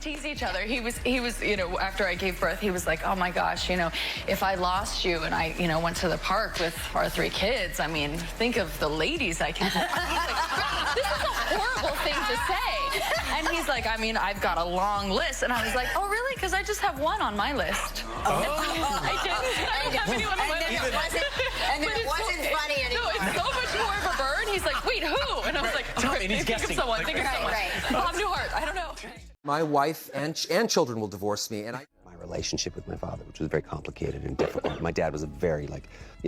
tease each other. He was, after I gave birth, he was like, oh my gosh, if I lost you and I, went to the park with our 3 kids, I mean, think of the ladies I can. Like, this is a horrible thing to say. And he's like, I mean, I've got a long list. And I was like, oh, really? Because I just have one on my list. I didn't have anyone on my list. And then it wasn't funny anymore. No, it's so much more of a burn. He's like, wait, who? And I was like, okay, think of someone. Think of someone. Bob Newhart, I don't know. My wife and children will divorce me, and My relationship with my father, which was very complicated and difficult. My dad was a very,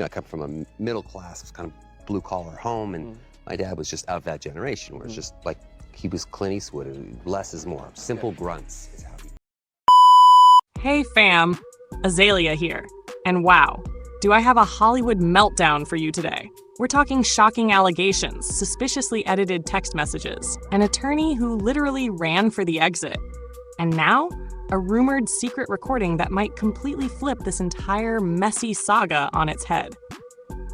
I come from a middle class, kind of blue-collar home, and my dad was just of that generation, where it's just like, he was Clint Eastwood, less is more. Simple grunts is how he... Hey fam, Azalea here. And wow, do I have a Hollywood meltdown for you today. We're talking shocking allegations, suspiciously edited text messages, an attorney who literally ran for the exit, and now a rumored secret recording that might completely flip this entire messy saga on its head.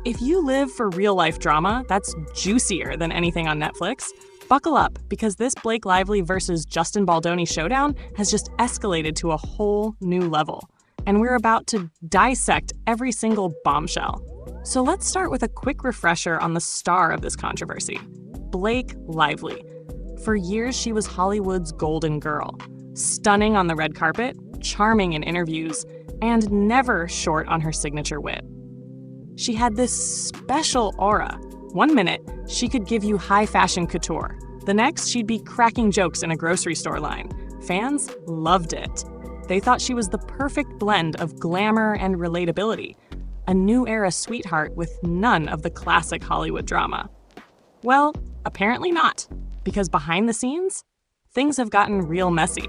If you live for real-life drama that's juicier than anything on Netflix, buckle up, because this Blake Lively versus Justin Baldoni showdown has just escalated to a whole new level, and we're about to dissect every single bombshell. So let's start with a quick refresher on the star of this controversy, Blake Lively. For years, she was Hollywood's golden girl, stunning on the red carpet, charming in interviews, and never short on her signature wit. She had this special aura. One minute, she could give you high fashion couture. The next, she'd be cracking jokes in a grocery store line. Fans loved it. They thought she was the perfect blend of glamour and relatability, a new era sweetheart with none of the classic Hollywood drama. Well, apparently not, because behind the scenes, things have gotten real messy.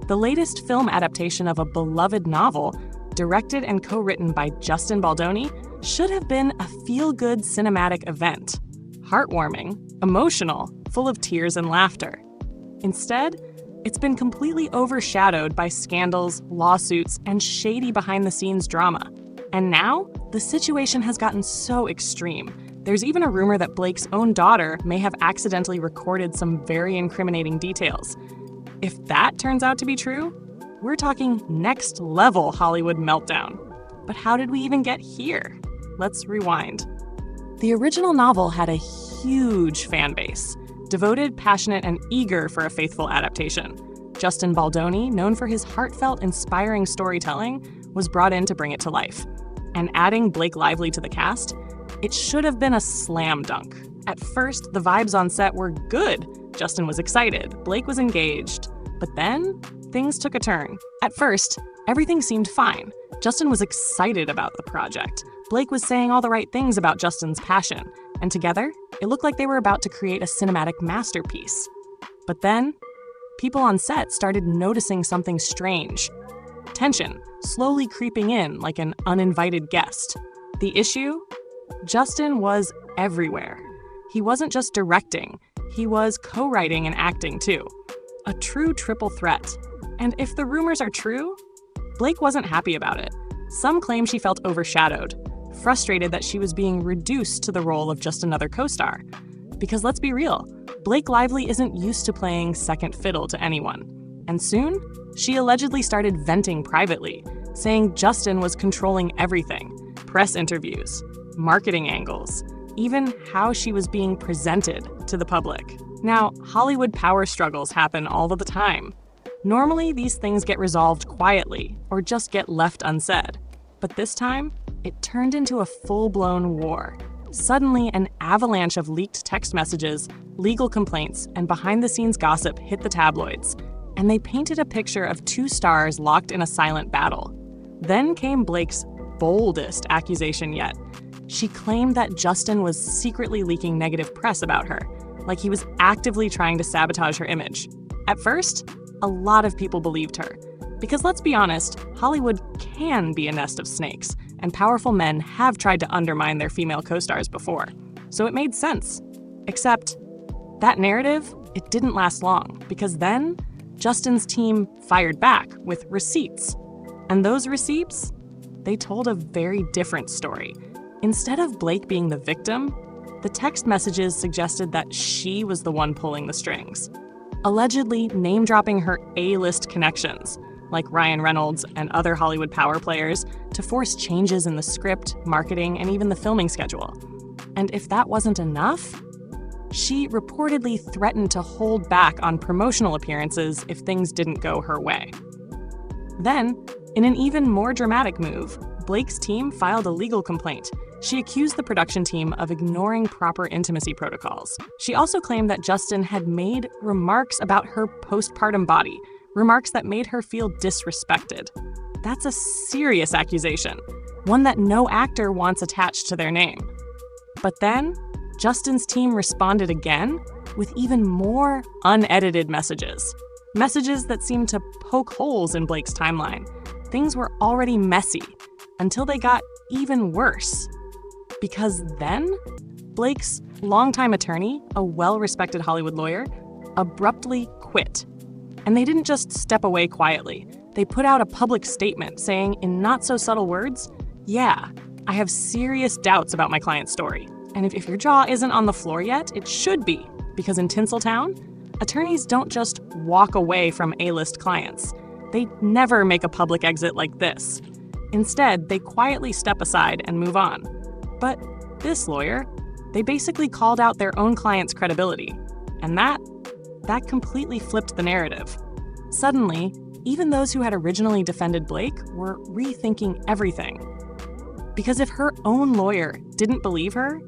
The latest film adaptation of a beloved novel, directed and co-written by Justin Baldoni, should have been a feel-good cinematic event. Heartwarming, emotional, full of tears and laughter. Instead, it's been completely overshadowed by scandals, lawsuits, and shady behind-the-scenes drama. And now, the situation has gotten so extreme. There's even a rumor that Blake's own daughter may have accidentally recorded some very incriminating details. If that turns out to be true, we're talking next-level Hollywood meltdown. But how did we even get here? Let's rewind. The original novel had a huge fan base, devoted, passionate, and eager for a faithful adaptation. Justin Baldoni, known for his heartfelt, inspiring storytelling, was brought in to bring it to life. And adding Blake Lively to the cast, it should have been a slam dunk. At first, the vibes on set were good. Justin was excited, Blake was engaged. But then, things took a turn. At first, everything seemed fine. Justin was excited about the project. Blake was saying all the right things about Justin's passion. And together, it looked like they were about to create a cinematic masterpiece. But then, people on set started noticing something strange. Tension, slowly creeping in like an uninvited guest. The issue? Justin was everywhere. He wasn't just directing, he was co-writing and acting too. A true triple threat. And if the rumors are true, Blake wasn't happy about it. Some claim she felt overshadowed, frustrated that she was being reduced to the role of just another co-star. Because let's be real, Blake Lively isn't used to playing second fiddle to anyone. And soon, she allegedly started venting privately, saying Justin was controlling everything, press interviews, marketing angles, even how she was being presented to the public. Now, Hollywood power struggles happen all of the time. Normally, these things get resolved quietly or just get left unsaid. But this time, it turned into a full-blown war. Suddenly, an avalanche of leaked text messages, legal complaints, and behind-the-scenes gossip hit the tabloids, and they painted a picture of 2 stars locked in a silent battle. Then came Blake's boldest accusation yet. She claimed that Justin was secretly leaking negative press about her, like he was actively trying to sabotage her image. At first, a lot of people believed her. Because let's be honest, Hollywood can be a nest of snakes, and powerful men have tried to undermine their female co-stars before. So it made sense. Except, that narrative, it didn't last long, because then, Justin's team fired back with receipts. And those receipts, they told a very different story. Instead of Blake being the victim, the text messages suggested that she was the one pulling the strings. allegedly name-dropping her A-list connections, like Ryan Reynolds and other Hollywood power players, to force changes in the script, marketing, and even the filming schedule. And if that wasn't enough, she reportedly threatened to hold back on promotional appearances if things didn't go her way. Then, in an even more dramatic move, Blake's team filed a legal complaint. She accused the production team of ignoring proper intimacy protocols. She also claimed that Justin had made remarks about her postpartum body, remarks that made her feel disrespected. That's a serious accusation, one that no actor wants attached to their name. But then, Justin's team responded again with even more unedited messages. Messages that seemed to poke holes in Blake's timeline. Things were already messy, until they got even worse. Because then, Blake's longtime attorney, a well-respected Hollywood lawyer, abruptly quit. And they didn't just step away quietly. They put out a public statement saying, in not-so-subtle words, "Yeah, I have serious doubts about my client's story. And if your jaw isn't on the floor yet, it should be, because in Tinseltown, attorneys don't just walk away from A-list clients. They never make a public exit like this. Instead, they quietly step aside and move on. But this lawyer, they basically called out their own client's credibility. And that completely flipped the narrative. Suddenly, even those who had originally defended Blake were rethinking everything. Because if her own lawyer didn't believe her,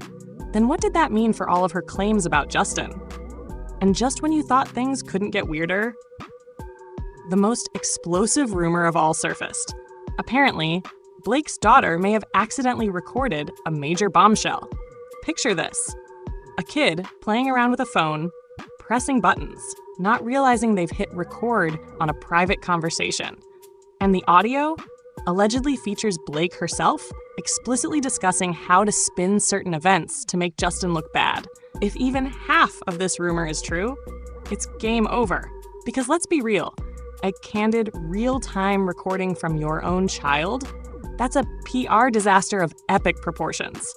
then what did that mean for all of her claims about Justin? And just when you thought things couldn't get weirder, the most explosive rumor of all surfaced. Apparently, Blake's daughter may have accidentally recorded a major bombshell. Picture this: a kid playing around with a phone, pressing buttons, not realizing they've hit record on a private conversation. And the audio allegedly features Blake herself explicitly discussing how to spin certain events to make Justin look bad. If even half of this rumor is true, it's game over. Because let's be real, a candid, real-time recording from your own child, that's a PR disaster of epic proportions.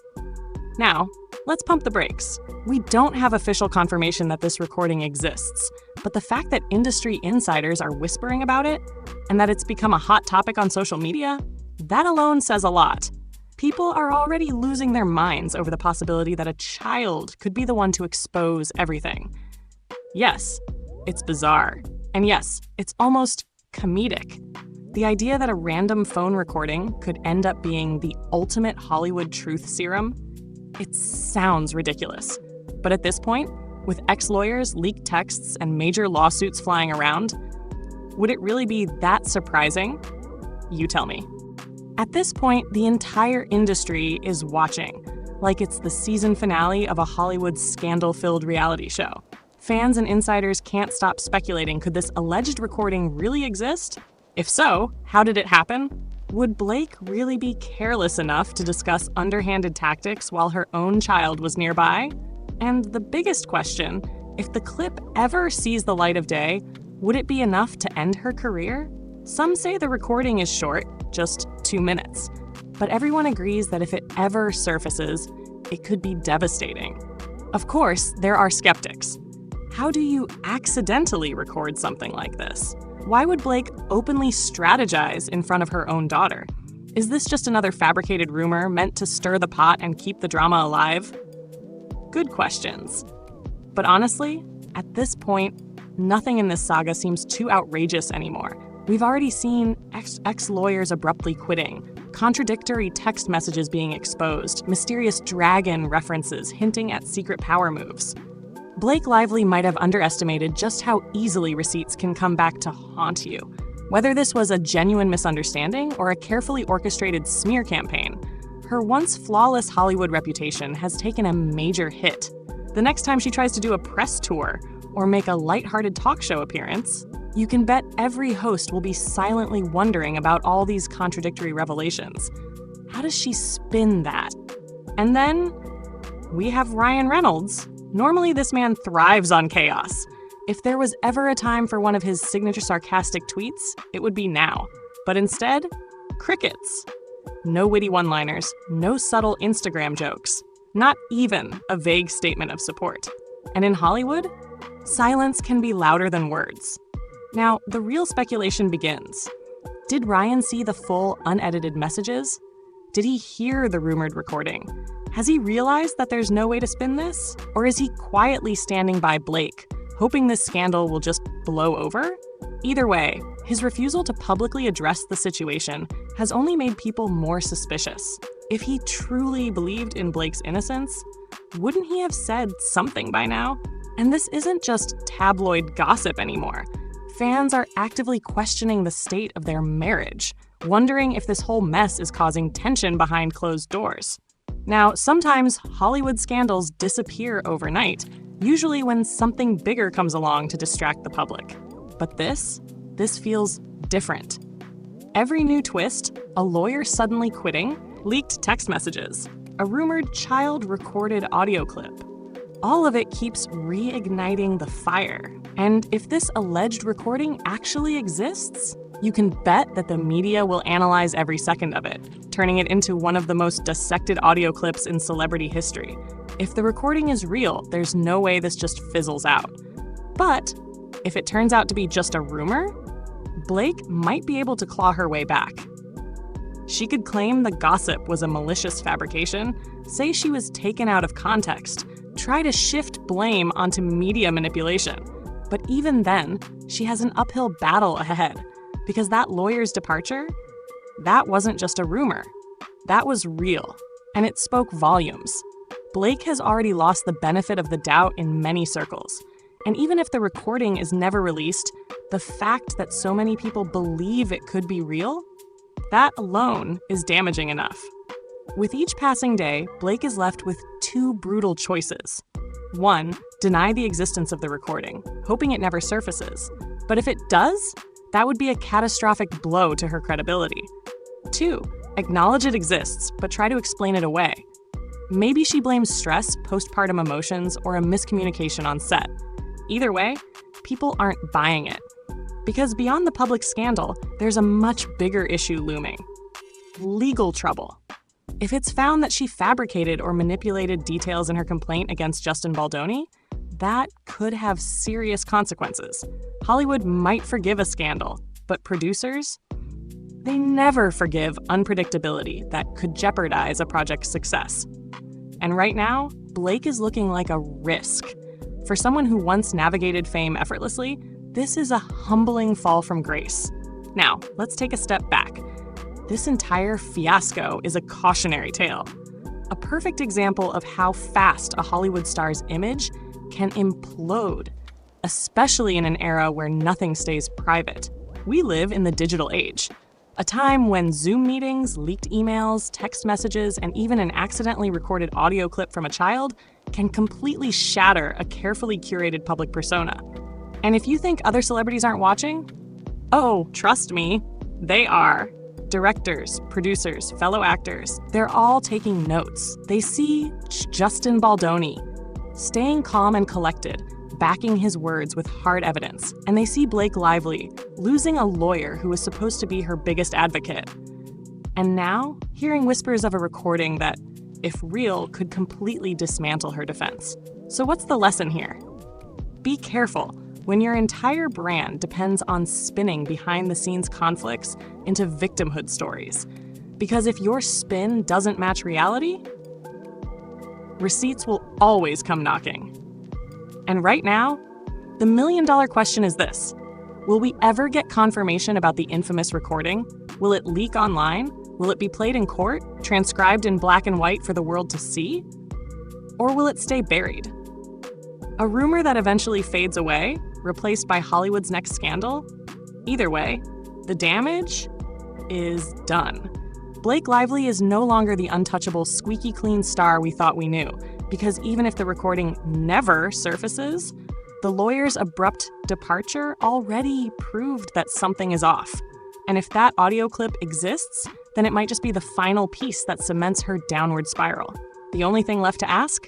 Now, let's pump the brakes. We don't have official confirmation that this recording exists, but the fact that industry insiders are whispering about it, and that it's become a hot topic on social media, that alone says a lot. People are already losing their minds over the possibility that a child could be the one to expose everything. Yes, it's bizarre. And yes, it's almost comedic. The idea that a random phone recording could end up being the ultimate Hollywood truth serum, it sounds ridiculous. But at this point, with ex-lawyers, leaked texts, and major lawsuits flying around, would it really be that surprising? You tell me. At this point, the entire industry is watching, like it's the season finale of a Hollywood scandal-filled reality show. Fans and insiders can't stop speculating, could this alleged recording really exist? If so, how did it happen? Would Blake really be careless enough to discuss underhanded tactics while her own child was nearby? And the biggest question, if the clip ever sees the light of day, would it be enough to end her career? Some say the recording is short, just 2 minutes. But everyone agrees that if it ever surfaces, it could be devastating. Of course, there are skeptics. How do you accidentally record something like this? Why would Blake openly strategize in front of her own daughter? Is this just another fabricated rumor meant to stir the pot and keep the drama alive? Good questions. But honestly, at this point, nothing in this saga seems too outrageous anymore. We've already seen ex-lawyers abruptly quitting, contradictory text messages being exposed, mysterious dragon references hinting at secret power moves. Blake Lively might have underestimated just how easily receipts can come back to haunt you. Whether this was a genuine misunderstanding or a carefully orchestrated smear campaign, her once flawless Hollywood reputation has taken a major hit. The next time she tries to do a press tour or make a lighthearted talk show appearance, you can bet every host will be silently wondering about all these contradictory revelations. How does she spin that? And then we have Ryan Reynolds. Normally, this man thrives on chaos. If there was ever a time for one of his signature sarcastic tweets, it would be now. But instead, crickets. No witty one-liners, no subtle Instagram jokes, not even a vague statement of support. And in Hollywood, silence can be louder than words. Now, the real speculation begins. Did Ryan see the full, unedited messages? Did he hear the rumored recording? Has he realized that there's no way to spin this? Or is he quietly standing by Blake, hoping this scandal will just blow over? Either way, his refusal to publicly address the situation has only made people more suspicious. If he truly believed in Blake's innocence, wouldn't he have said something by now? And this isn't just tabloid gossip anymore. Fans are actively questioning the state of their marriage, wondering if this whole mess is causing tension behind closed doors. Now, sometimes Hollywood scandals disappear overnight, usually when something bigger comes along to distract the public. But this feels different. Every new twist, a lawyer suddenly quitting, leaked text messages, a rumored child-recorded audio clip. All of it keeps reigniting the fire. And if this alleged recording actually exists, you can bet that the media will analyze every second of it, turning it into one of the most dissected audio clips in celebrity history. If the recording is real, there's no way this just fizzles out. But if it turns out to be just a rumor, Blake might be able to claw her way back. She could claim the gossip was a malicious fabrication, say she was taken out of context, try to shift blame onto media manipulation. But even then, she has an uphill battle ahead, because that lawyer's departure, that wasn't just a rumor. That was real, and it spoke volumes. Blake has already lost the benefit of the doubt in many circles. And even if the recording is never released, the fact that so many people believe it could be real, that alone is damaging enough. With each passing day, Blake is left with two brutal choices. One, deny the existence of the recording, hoping it never surfaces. But if it does, that would be a catastrophic blow to her credibility. Two, acknowledge it exists, but try to explain it away. Maybe she blames stress, postpartum emotions, or a miscommunication on set. Either way, people aren't buying it. Because beyond the public scandal, there's a much bigger issue looming. Legal trouble. If it's found that she fabricated or manipulated details in her complaint against Justin Baldoni, that could have serious consequences. Hollywood might forgive a scandal, but producers? They never forgive unpredictability that could jeopardize a project's success. And right now, Blake is looking like a risk. For someone who once navigated fame effortlessly, this is a humbling fall from grace. Now, let's take a step back. This entire fiasco is a cautionary tale. A perfect example of how fast a Hollywood star's image can implode, especially in an era where nothing stays private. We live in the digital age, a time when Zoom meetings, leaked emails, text messages, and even an accidentally recorded audio clip from a child can completely shatter a carefully curated public persona. And if you think other celebrities aren't watching, oh, trust me, they are. Directors, producers, fellow actors, they're all taking notes. They see Justin Baldoni staying calm and collected, backing his words with hard evidence, and they see Blake Lively losing a lawyer who was supposed to be her biggest advocate. And now, hearing whispers of a recording that, if real, could completely dismantle her defense. So what's the lesson here? Be careful when your entire brand depends on spinning behind-the-scenes conflicts into victimhood stories. Because if your spin doesn't match reality, receipts will always come knocking. And right now, the million-dollar question is this. Will we ever get confirmation about the infamous recording? Will it leak online? Will it be played in court, transcribed in black and white for the world to see? Or will it stay buried? A rumor that eventually fades away, replaced by Hollywood's next scandal? Either way, the damage is done. Blake Lively is no longer the untouchable, squeaky clean star we thought we knew, because even if the recording never surfaces, the lawyer's abrupt departure already proved that something is off. And if that audio clip exists, then it might just be the final piece that cements her downward spiral. The only thing left to ask?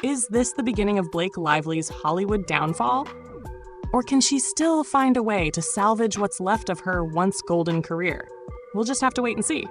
Is this the beginning of Blake Lively's Hollywood downfall? Or can she still find a way to salvage what's left of her once golden career? We'll just have to wait and see.